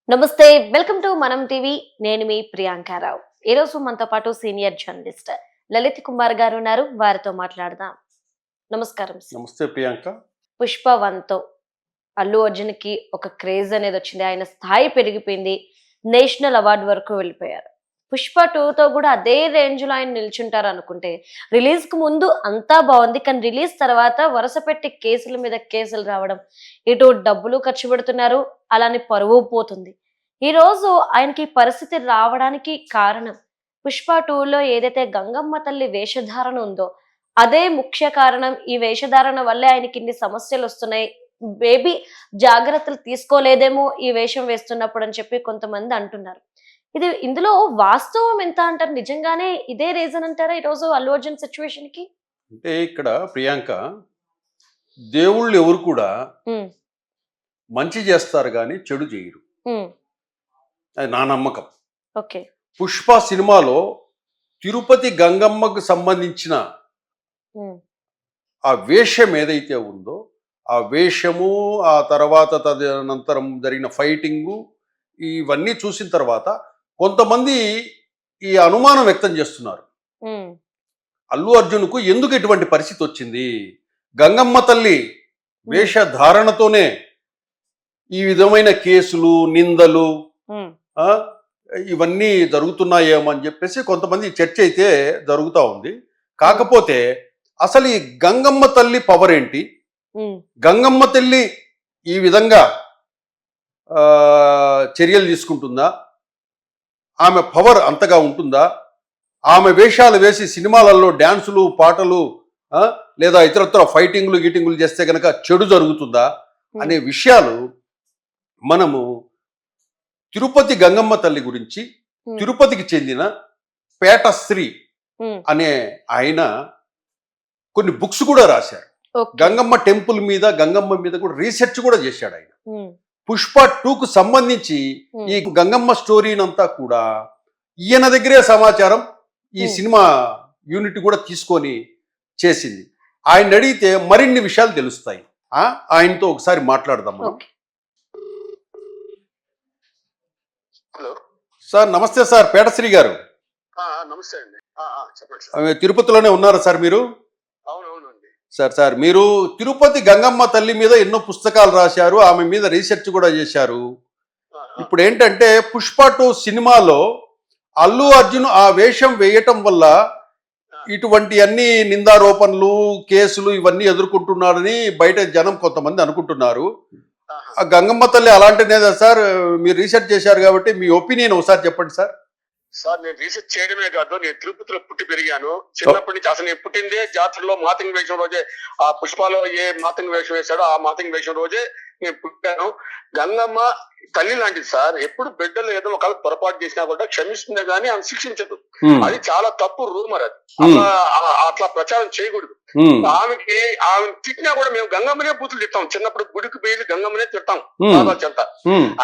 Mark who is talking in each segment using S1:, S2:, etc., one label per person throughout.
S1: నమస్తే welcome to మనం TV నేను మీ ప్రియాంకారావు. ఈ రోజు మనతో పాటు సీనియర్ జర్నలిస్ట్ లలిత్ కుమార్ గారు ఉన్నారు. వారితో మాట్లాడదాం. నమస్కారం సార్.
S2: నమస్తే ప్రియాంక.
S1: పుష్ప 1తో అల్లు అర్జున్ కి ఒక క్రేజ్ అనేది వచ్చింది. ఆయన స్థాయి పెరిగిపోయింది. నేషనల్ అవార్డు వరకు వెళ్ళిపోయారు. పుష్ప 2తో కూడా అదే రేంజ్ లో ఆయన నిల్చుంటారు అనుకుంటే, రిలీజ్ కు ముందు అంతా బాగుంది, కానీ రిలీజ్ తర్వాత వరుస పెట్టి కేసుల మీద కేసులు రావడం, ఇటు డబ్బులు ఖర్చు పెడుతున్నారు, అలానే పరువు పోతుంది. ఈ రోజు ఆయనకి ఈ పరిస్థితి రావడానికి కారణం పుష్ప 2లో ఏదైతే గంగమ్మ తల్లి వేషధారణ ఉందో అదే ముఖ్య కారణం. ఈ వేషధారణ వల్లే ఆయనకి ఇన్ని సమస్యలు వస్తున్నాయి. బేబీ జాగ్రత్తలు తీసుకోలేదేమో ఈ వేషం వేస్తున్నప్పుడు అని చెప్పి కొంతమంది అంటున్నారు. ఇందులో వాస్తవం ఎంత అంటారు? నిజంగానే ఇదే రీజన్ అంటారా ఈరోజు అల్లు అర్జున్ సిచ్యువేషన్ కి?
S2: అంటే ఇక్కడ ప్రియాంక, దేవుళ్ళు ఎవరు కూడా
S1: ఉమ్,
S2: మంచి చేస్తారు కానీ చెడు చేయరు.
S1: ఉమ్,
S2: అది నా నమ్మకం.
S1: ఓకే.
S2: పుష్ప సినిమాలో తిరుపతి గంగమ్మకు సంబంధించిన
S1: ఉమ్,
S2: ఆ వేషం ఏదైతే ఉందో, ఆ వేషము, ఆ తర్వాత తదనంతరం జరిగిన ఫైటింగు, ఇవన్నీ చూసిన తర్వాత కొంతమంది ఈ అనుమానం వ్యక్తం చేస్తున్నారు.
S1: ఉమ్,
S2: అల్లు అర్జున్కు ఎందుకు ఇటువంటి పరిస్థితి వచ్చింది? గంగమ్మ తల్లి వేషధారణతోనే ఈ విధమైన కేసులు, నిందలు
S1: ఉమ్,
S2: ఆ, ఇవన్నీ జరుగుతున్నాయేమో అని చెప్పేసి కొంతమంది చర్చ అయితే జరుగుతూ ఉంది. కాకపోతే అసలు ఈ గంగమ్మ తల్లి పవర్ ఏంటి?
S1: ఉమ్,
S2: గంగమ్మ తల్లి ఈ విధంగా ఆ, చర్యలు తీసుకుంటుందా? ఆమె పవర్ అంతగా ఉంటుందా? ఆమె వేషాలు వేసి సినిమాలలో డ్యాన్సులు, పాటలు, లేదా ఇతరత్ర ఫైటింగ్లు గీటింగ్లు చేస్తే కనుక చెడు జరుగుతుందా అనే విషయాలు మనము తిరుపతి గంగమ్మ తల్లి గురించి, తిరుపతికి చెందిన పేటశ్రీ
S1: ఉమ్,
S2: అనే ఆయన కొన్ని బుక్స్ కూడా రాశారు.
S1: ఓకే.
S2: గంగమ్మ టెంపుల్ మీద, గంగమ్మ మీద కూడా రీసెర్చ్ కూడా చేశాడు ఆయన.
S1: ఉమ్,
S2: పుష్ప 2కు సంబంధించి ఈ గంగమ్మ స్టోరీనంతా కూడా ఈయన దగ్గరే సమాచారం ఈ సినిమా యూనిట్ కూడా తీసుకొని చేసింది. ఆయన అడిగితే మరిన్ని విషయాలు తెలుస్తాయి. ఆయనతో ఒకసారి మాట్లాడదాం మనం.
S1: ఓకే.
S3: హలో
S2: సార్ నమస్తే సార్, పేటశ్రీ గారు.
S3: నమస్తే అండి. చెప్పండి సార్.
S2: తిరుపతిలోనే ఉన్నారా సార్ మీరు?
S3: అవునవునండి.
S2: సార్ మీరు తిరుపతి గంగమ్మ తల్లి మీద ఎన్నో పుస్తకాలు రాశారు, ఆమె మీద రీసెర్చ్ కూడా చేశారు. ఇప్పుడు ఏంటంటే పుష్ప 2 సినిమాలో అల్లు అర్జున్ ఆ వేషం వేయటం వల్ల ఇటువంటి అన్ని నిందారోపణలు, కేసులు ఇవన్నీ ఎదుర్కొంటున్నారని బయట జనం కొంతమంది అనుకుంటున్నారు. ఆ గంగమ్మ తల్లి అలాంటినేదా సార్? మీరు రీసెర్చ్ చేశారు కాబట్టి మీ ఒపీనియన్ ఒకసారి చెప్పండి సార్.
S3: సార్ నేను రీసెర్చ్ చేయడమే కాదు, నేను తిరుపతిలో పుట్టి పెరిగాను. చిన్నప్పటి నుంచి అసలు నేను పుట్టిందే జాతరలో మాతంగి వేషం రోజే. ఆ పుష్పాలో ఏ మాతంగి వేషం వేశాడో ఆ మాతంగి వేషం రోజే నేను పుట్టాను. గంగమ్మ తల్లి లాంటిది సార్. ఎప్పుడు బిడ్డలు ఏదో ఒకవేళ పొరపాటు చేసినా కూడా క్షమిస్తుందే గానీ ఆమె శిక్షించదు. అది చాలా తప్పు రూమర్. అది అట్లా ప్రచారం చేయకూడదు. ఆమె తిట్టినా కూడా మేము గంగమ్మనే బూతులు తిట్టాం. చిన్నప్పుడు గుడికి పోయి గంగమ్మనే తిట్టాం చెంత.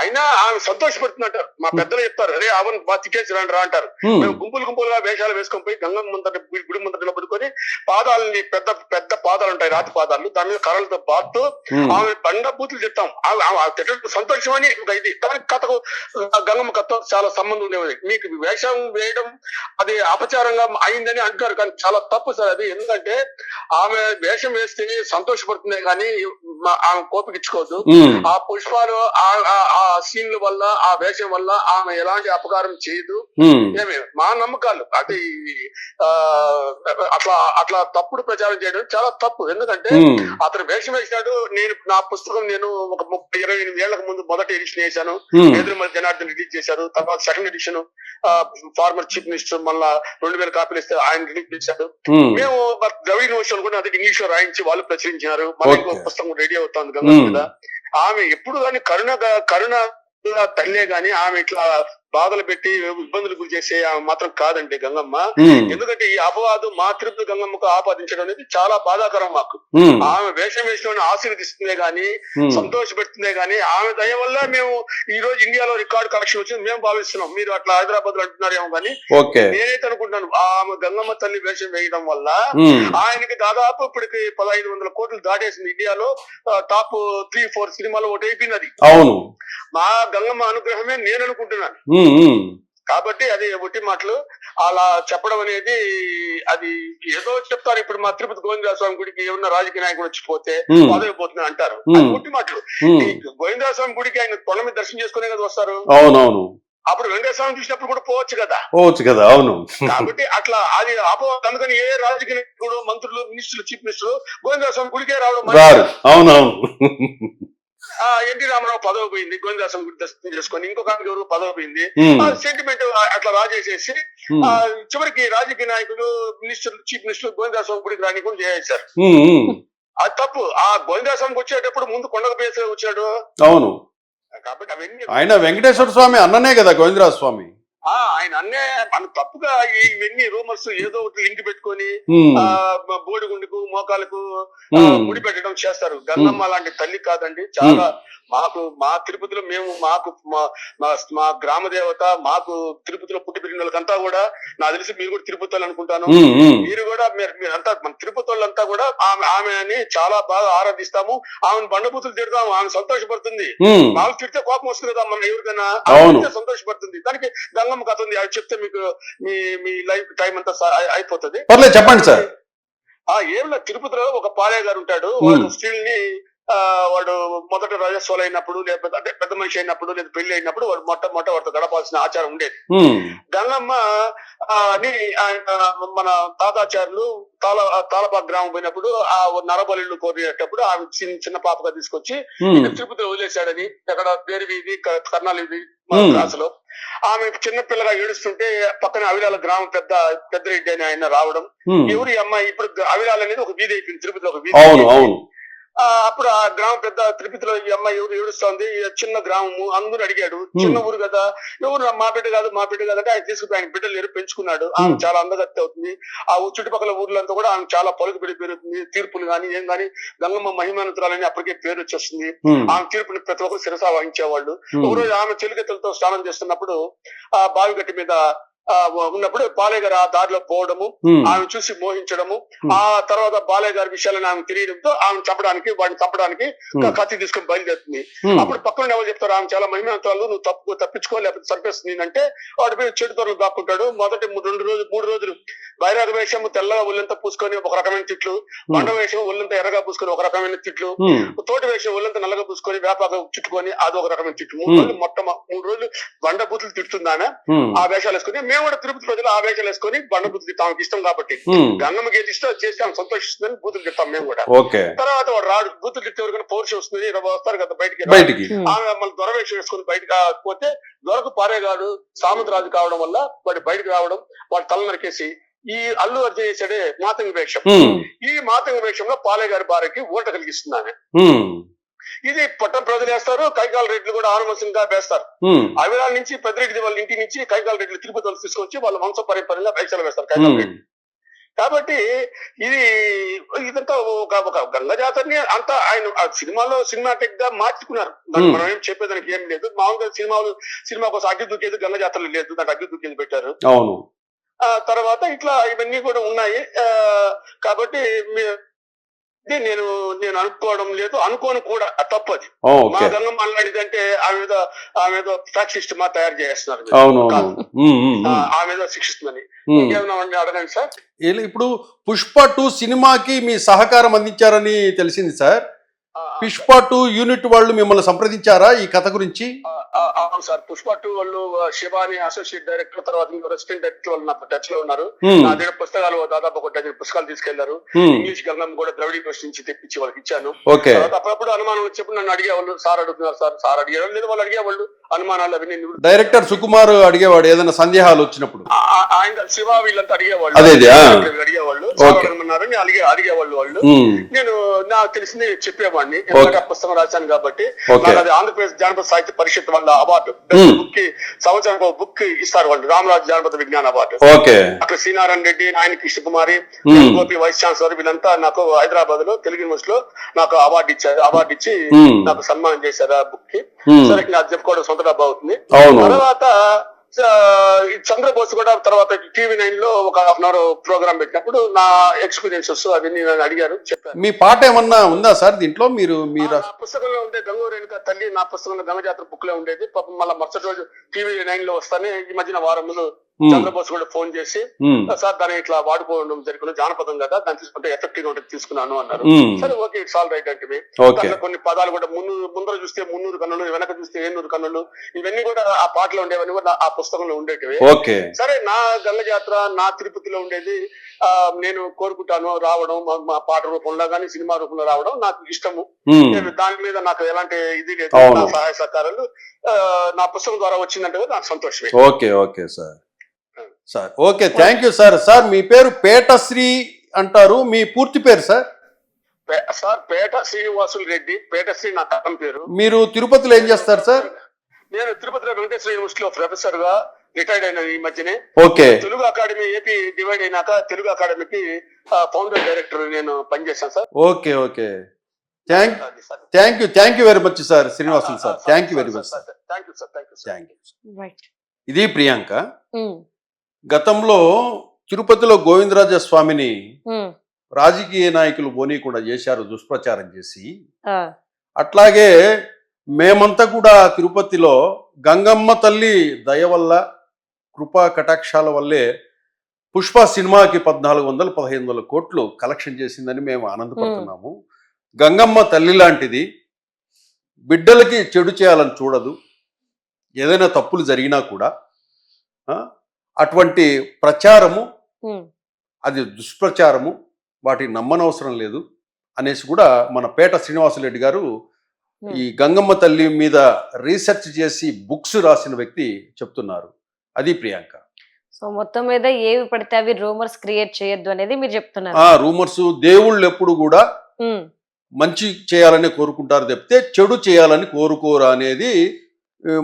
S3: అయినా ఆమె సంతోషపడుతుందంటారు. మా పెద్దలు చెప్తారు, అరే ఆమెను బాగా తిట్టేసి రండి రా అంటారు. మేము గుంపులుగా వేషాలు వేసుకొని పోయి గంగమ్మ ముందర, గుడి ముందర నిలబడుకొని పాదాలని, పెద్ద పెద్ద పాదాలు ఉంటాయి, రాతి పాదాలు, దాని మీద కర్రలతో బాటుతూ ఆమె బండ బూతులు తిట్టాం. తిట్టడం సంతోషం అని ఇది. దానికి కథకు గంగమ్మ కథ చాలా సంబంధం ఉండేది. మీకు వేషం వేయడం అది అపచారంగా అయిందని అంటారు, కానీ చాలా తప్పు సార్ అది. ఎందుకంటే ఆమె వేషం వేస్తే సంతోషపడుతుంది కానీ ఆమె కోపికిచ్చుకోవద్దు. ఆ పుష్పాలు ఆ సీన్ల వల్ల, ఆ వేషం వల్ల ఆమె ఎలాంటి అపకారం చేయదు. ఏమే మా నమ్మకాలు అంటే అట్లా తప్పుడు ప్రచారం చేయడం చాలా తప్పు. ఎందుకంటే అతను వేషం వేసినాడు. నా పుస్తకం నేను ఒక 28 ఏళ్లకు ముందు మొదటి ఎడిషన్ వేశాను. ఎదురుమల జనార్దన్ రిలీజ్ చేశారు. తర్వాత second edition former chief minister మళ్ళా 2000 కాపీలు ఇస్తే ఆయన రిలీజ్ చేశారు. మేము ద్రవిడ యూనివర్సిటీ కూడా అది ఇంగ్లీష్ లో రాయించి వాళ్ళు ప్రచురించారు. మళ్ళీ ఇంకో పుస్తకం రెడీ అవుతుంది గంగమ్మ మీద. ఆమె ఎప్పుడు కానీ కరుణ తల్లే గాని ఆమె ఇట్లా బాధలు పెట్టి ఇబ్బందులు గురి చేసే ఆమె మాత్రం కాదండి గంగమ్మ. ఎందుకంటే ఈ అపవాదు మా తిరుపతి గంగమ్మకు ఆపాదించడం అనేది చాలా బాధాకరం మాకు. ఆమె వేషం వేసిన ఆశీర్వదిస్తుందే గాని సంతోషపెడుతుందే గాని ఆమె దయ వల్ల మేము ఈ రోజు ఇండియాలో రికార్డ్ కలెక్షన్ వచ్చింది మేము భావిస్తున్నాం. మీరు అట్లా హైదరాబాద్ లో అంటున్నారేమో కానీ నేనైతే అనుకుంటున్నాను ఆమె గంగమ్మ తల్లి వేషం వేయడం వల్ల ఆయనకి దాదాపు ఇప్పటికి 1500 కోట్లు దాటేసింది. ఇండియాలో టాప్ 3-4 సినిమాలో ఒకటి అయిపోయింది అది.
S2: అవును,
S3: మా గంగమ్మ అనుగ్రహమే నేను అనుకుంటున్నాను. కాబట్టి అది ఒట్టి మాటలు అలా చెప్పడం అనేది అది ఏదో చెప్తారు. ఇప్పుడు మా తిరుపతి గోవిందరాజ స్వామి గుడికి ఏమన్నా రాజకీయ నాయకుడు వచ్చిపోతే పదవిపోతుంది అంటారు. అది ఒట్టి మాటలు. గోవిందరాజ స్వామి గుడికి ఆయన కొండ మీద దర్శనం చేసుకునే కదా వస్తారు.
S2: అవునవును,
S3: అప్పుడు వెంకటేశ్వర స్వామి చూసినప్పుడు కూడా పోవచ్చు
S2: కదా. అవును,
S3: కాబట్టి అట్లా అది అపవాదం. అందుకని ఏ రాజకీయ నాయకుడు మంత్రులు మినిస్టర్లు చీఫ్ మినిస్టర్లు గోవిందరాజ స్వామి గుడికే రావడం.
S2: అవునవును.
S3: ఎన్టీ రామారావు పదవి పోయింది, గోవిందరాజ స్వామి గుడి దర్శనం చేసుకొని ఇంకొక ఎవరు పదవి పోయింది. సెంటిమెంట్ అట్లా రాజేసేసి చివరికి రాజకీయ నాయకులు మినిస్టర్లు చీఫ్ మినిస్టర్లు గోవిందరాజ స్వామి గుడికి రానికుండా చేశారు. అది తప్పు. ఆ గోవిందరాజ స్వామికి వచ్చేటప్పుడు ముందు కొండకు పేసే వచ్చాడు.
S2: అవును,
S3: కాబట్టి అవన్నీ
S2: ఆయన వెంకటేశ్వర స్వామి అన్ననే కదా గోవిందరాజ స్వామి.
S3: ఆయన అన్నే మన తప్పుగా ఇవన్నీ రూమర్స్ ఏదో ఒకటి లింక్ పెట్టుకొని బోడిగుండుకు మోకాలకు ముడి పెట్టడం చేస్తారు. గంగమ్మ లాంటి తల్లి కాదండి. చాలా మాకు మా తిరుపతిలో మేము మా గ్రామ దేవత మాకు తిరుపతిలో పుట్టి పెరిగిన వాళ్ళకంతా కూడా నాకు తెలిసి మీరు కూడా తిరుపతి వాళ్ళు అనుకుంటాను. మీరు కూడా మీరంతా మన తిరుపతి వాళ్ళంతా కూడా ఆమెని చాలా బాగా ఆరాధిస్తాము. ఆమెను బండబూతులు తిడతాము, ఆమె సంతోషపడుతుంది. వాళ్ళు తిడితే కోపం వస్తుంది కదా మన ఎవరికైనా, సంతోషపడుతుంది. దానికి గంగమ్మ కథ ఉంది, అది చెప్తే మీకు మీ లైఫ్ టైం అంతా అయిపోతుంది.
S2: చెప్పండి సార్.
S3: ఏం లేదు, తిరుపతిలో ఒక పాలయ్య గారు ఉంటాడు. వాడు స్త్రీల్ని వాడు మొదట రాజస్వాలు అయినప్పుడు లేకపోతే అంటే పెద్ద మనిషి అయినప్పుడు లేదా పెళ్లి అయినప్పుడు వాడు మొట్ట వాడితో గడపాల్సిన ఆచారం ఉండేది. గంగమ్మ అని ఆయన మన తాతాచార్యులు తాళపాక గ్రామం పోయినప్పుడు ఆ నరబలిళ్ళు కోరినప్పుడు ఆమె చిన్న పాపగా తీసుకొచ్చి తిరుపతిలో వదిలేశాడని అక్కడ పేరు వీధి కర్నాలు వీధి క్లాసులో ఆమె చిన్న పిల్లగా ఏడుస్తుంటే పక్కన అవిలాల గ్రామం పెద్దరెడ్డి అని ఆయన రావడం. ఎవరు ఈ అమ్మాయి? ఇప్పుడు అవిలాల అనేది ఒక వీధి అయిపోయింది తిరుపతిలో, ఒక వీధి. అప్పుడు ఆ గ్రామం పెద్ద తిరుపతిలో ఈ అమ్మాయి ఎవరు ఏడుస్తోంది, చిన్న గ్రామము, అందరూ అడిగాడు. చిన్న ఊరు కదా, ఎవరు మా బిడ్డ కాదు అంటే ఆయన తీసుకుని ఆయన బిడ్డలు ఎవరు పెంచుకున్నాడు. ఆమె చాలా అందగత్తి అవుతుంది. ఆ చుట్టుపక్కల ఊర్లంతా కూడా ఆమె చాలా పలుకుబడి పెరుగుతుంది. తీర్పులు గాని ఏం గాని గంగమ్మ మహిమానంతరాలని అప్పటికే పేరు వచ్చేస్తుంది. ఆమె తీర్పుని ప్రతి ఒక్కరు శిరసా వహించేవాళ్ళు. ఒకరోజు ఆమె చెలికత్తలతో స్నానం చేస్తున్నప్పుడు ఆ బావిగట్టి మీద ఉన్నప్పుడు బాలయ్య గారు ఆ దారిలో పోవడము, ఆమె చూసి మోహించడము, ఆ తర్వాత బాలయ్య గారి విషయాలను ఆమె తెలియడంతో ఆమె వాడిని చంపడానికి కత్తి తీసుకుని బయలుదేరుతుంది. అప్పుడు పక్కన ఎవరు చెప్తారు, ఆమె చాలా మహిమాంతరాలు, నువ్వు తప్పించుకో లేకపోతే చంపేస్తుంది అంటే వాడి మీద చెడు తొరలు దాక్కుంటాడు. మొదటి 3 రోజులు బైరాగ వేషము తెల్లగా ఒళ్ళంతా పూసుకొని ఒక రకమైన తిట్లు, బండ వేషం ఒళ్ళంతా ఎర్రగా పూసుకొని ఒక రకమైన తిట్లు, తోటి వేషం ఒళ్ళంతా నల్లగా పూసుకొని వేపాగా చుట్టుకొని అది ఒక రకమైన తిట్లు. 3 రోజులు బండ బూతులు తిడుతుందానే ఆ వేషాలు వేసుకుని. మేము కూడా తిరుపతి ప్రజలు ఆ వేషాలు వేసుకొని బండ బూతులు తిట్టాం, ఆమెకి ఇష్టం కాబట్టి. గంగమ్మకి ఏది ఇష్టం చేస్తే ఆమె సంతోషిస్తుందని బూతులు తిట్టాం మేము కూడా. తర్వాత వాడు రాడు, బూతులు తిట్టే వరకు పౌరుషం వస్తుంది, వస్తారు కదా బయటికి. ఆమె మళ్ళీ దొరవేషం వేసుకుని బయటకు పోతే దొరకు పారేగాడు సామంతరాజు కావడం వల్ల వాడి బయటకు రావడం, వాడి తల నరికేసి ఈ అల్లు అర్జున్ చేసాడే మాతంగి వేషం. ఈ మాతంగి వేషంలో పాలయ్య గారి భార్యకి ఊరట కలిగిస్తున్నాను. ఇది పట్టణ ప్రజలు వేస్తారు, కైకాల రెడ్లు కూడా ఆనువంశంగా వేస్తారు. అవిరాల నుంచి పెద్దరెడ్డి వాళ్ళ ఇంటి నుంచి కైకాల రెడ్లు తిరుపతి వాళ్ళు తీసుకొచ్చి వాళ్ళ వంశ పరిపాలనగా వేషాలు వేస్తారు కైకాల రెడ్డి. కాబట్టి ఇదంతా ఒక గంగ జాతరని అంతా ఆయన సినిమాటిక్ గా మార్చుకున్నారు. మనం ఏం చెప్పేదానికి ఏం లేదు. మామూలుగా సినిమా కోసం అగ్గి దూకేది గంగ జాతరలు లేదు, దాంట్లో అగ్గి దూకేది పెట్టారు. తర్వాత ఇట్లా ఇవన్నీ కూడా ఉన్నాయి. కాబట్టి నేను అనుకోవడం లేదు, అనుకోను కూడా, తప్పది. మా గంగమ్మ అల్లాడిదంటే ఆమె ఏదో ఫ్యాక్సిస్ట్ మా తయారు చేస్తున్నారు, ఆమె ఏదో శిక్షిస్తుందని. ఇంకేమన్నా అడగండి సార్.
S2: ఇప్పుడు పుష్ప 2 సినిమాకి మీ సహకారం అందించారని తెలిసింది సార్. పుష్ప 2 యూనిట్ వాళ్ళు మిమ్మల్ని సంప్రదించారా ఈ కథ గురించి?
S3: అవును సార్, పుష్ప 2 వాళ్ళు శివాని అసోసియేట్ డైరెక్టర్, తర్వాత రెసిడెంట్ డైరెక్టర్ వాళ్ళు నాకు టచ్ లో ఉన్నారు. నా దగ్గర పుస్తకాలు దాదాపు 1 డజన్ పుస్తకాలు తీసుకెళ్లారు. ఇంగ్లీష్ గంగమ్మ కూడా ద్రవిడ భాష నుంచి తెప్పించి వాళ్ళకి ఇచ్చాను. అప్పుడప్పుడు అనుమానం వచ్చేప్పుడు నన్ను అడిగేవాళ్ళు, సార్ అడుగుతున్నారు సార్ అడిగేవాళ్ళు, లేదా వాళ్ళు అడిగేవాళ్ళు అనుమానాలు అవి.
S2: డైరెక్టర్ సుకుమార్ అడిగేవాడు ఏదైనా సందేహాలు వచ్చినప్పుడు,
S3: ఆయన శివ వీళ్ళంతా అడిగేవాళ్ళు, అడిగేవాళ్ళు అడిగేవాళ్ళు వాళ్ళు. నేను నాకు తెలిసింది చెప్పేవాడిని. ఎందుకంటే ఆ పుస్తకం రాశాను కాబట్టి. నాకు అది ఆంధ్రప్రదేశ్ జానపద సాహిత్య పరిషత్ వాళ్ళ అవార్డు, బుక్ కి సంవత్సరం బుక్ ఇస్తారు వాళ్ళు, రామరాజు జానపద విజ్ఞాన అవార్డు. అక్కడ శ్రీనారాయణ రెడ్డి, నాయన కృష్ణకుమారి, గోపి వైస్ ఛాన్సలర్ వీళ్ళంతా నాకు హైదరాబాద్ లో తెలుగు యూనివర్సిటీలో నాకు అవార్డు ఇచ్చారు. అవార్డు ఇచ్చి నాకు సన్మానం చేశారు ఆ బుక్ కి. సరే అది చెప్పుకోవడం సొంత డబ్బా అవుతుంది. తర్వాత చంద్రబోస్ కూడా తర్వాత TV9 లో ఒక ½ అవర్ ప్రోగ్రామ్ పెట్టినప్పుడు నా ఎక్స్పీరియన్సెస్ అవన్నీ నన్ను అడిగారు, చెప్పారు.
S2: మీ పాట ఏమన్నా ఉందా సార్ దీంట్లో? మీరు
S3: పుస్తకంలో ఉండే గంగూ రేణుక తల్లి నా పుస్తకంలో గంగ జాతర బుక్ లో ఉండేది. పాపం మళ్ళీ మరుసటి రోజు TV9 లో వస్తానే ఈ మధ్యన వారం ముందు చంద్రబోస్ కూడా ఫోన్ చేసి, సార్ దాన్ని ఇట్లా వాడుకోవడం జరిగింది, జానపదం కదా, దాన్ని తీసుకుంటే ఎఫెక్టివ్ గా ఉంటుంది తీసుకున్నాను అన్నారు. సరే ఓకే, ఇట్స్ ఆల్ రైట్ అంటే కొన్ని పదాలు కూడా ముందర చూస్తే 300 కన్నులు, వెనక చూస్తే 700 కన్నులు, ఇవన్నీ కూడా ఆ పాటలో ఉండేవన్నీ కూడా ఆ పుస్తకంలో ఉండేటివి. సరే నా గంగ జాతర నా తిరుపతిలో ఉండేది నేను కోరుకుంటాను రావడం, మా పాట రూపంలో గానీ సినిమా రూపంలో రావడం నాకు ఇష్టము. దాని మీద నాకు ఎలాంటి ఇది లేదు, నా సహాయ సహకారాలు నా పుస్తకం ద్వారా వచ్చిందంటే నాకు సంతోషమే.
S2: Okay okay sir. Sir okay, thank you sir. Sir మీ పేరు పేటశ్రీ అంటారు, మీ పూర్తి పేరు సార్?
S3: సార్ పేట శ్రీనివాసులు రెడ్డి, పేటశ్రీ నా కథం పేరు.
S2: మీరు తిరుపతిలో ఏం చేస్తారు సార్?
S3: నేను తిరుపతిలో వెంకటేశ్వర యూనివర్సిటీలో ప్రొఫెసర్ గా రిటైర్డ్ అయిన ఈ మధ్యనే.
S2: Okay.
S3: Telugu academy AP divide అయినాక తెలుగు అకాడమీకి ఫౌండర్ డైరెక్టర్ నేను పనిచేశాను sir.
S2: Okay okay, thank you very much sir Srinivasulu sir. Thank you very much sir.
S3: Thank you sir. Thank you.
S2: ఇది ప్రియాంక. గతంలో తిరుపతిలో గోవిందరాజ స్వామిని రాజకీయ నాయకులు బోనీకుండా చేశారు, దుష్ప్రచారం చేసి. అట్లాగే మేమంతా కూడా తిరుపతిలో గంగమ్మ తల్లి దయ వల్ల, కృపా కటాక్షాల వల్లే పుష్ప సినిమాకి 1400-1500 కోట్లు కలెక్షన్ చేసిందని మేము ఆనందపడుతున్నాము. గంగమ్మ తల్లి లాంటిది బిడ్డలకి చెడు చేయాలని చూడదు, ఏదైనా తప్పులు జరిగినా కూడా అటువంటి ప్రచారము అది దుష్ప్రచారము, వాటిని నమ్మనవసరం లేదు అనేసి కూడా మన పేట శ్రీనివాసరెడ్డి గారు ఈ గంగమ్మ తల్లి మీద రీసెర్చ్ చేసి బుక్స్ రాసిన వ్యక్తి చెప్తున్నారు. అది ప్రియాంక.
S1: సో మొత్తం మీద ఏవి పడితే అవి రూమర్స్ క్రియేట్ చేయొద్దు అనేది మీరు చెప్తున్నారు.
S2: రూమర్స్, దేవుళ్ళు ఎప్పుడు కూడా మంచి చేయాలని కోరుకుంటారు తప్పితే చెడు చేయాలని కోరుకోరు అనేది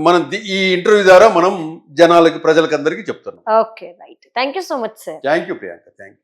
S2: మనం ఈ ఇంటర్వ్యూ ద్వారా మనం జనాలకి, ప్రజలకి అందరికీ చెప్తున్నాం.
S1: Okay right, thank you so much sir.
S2: Thank you Priyanka, thank you.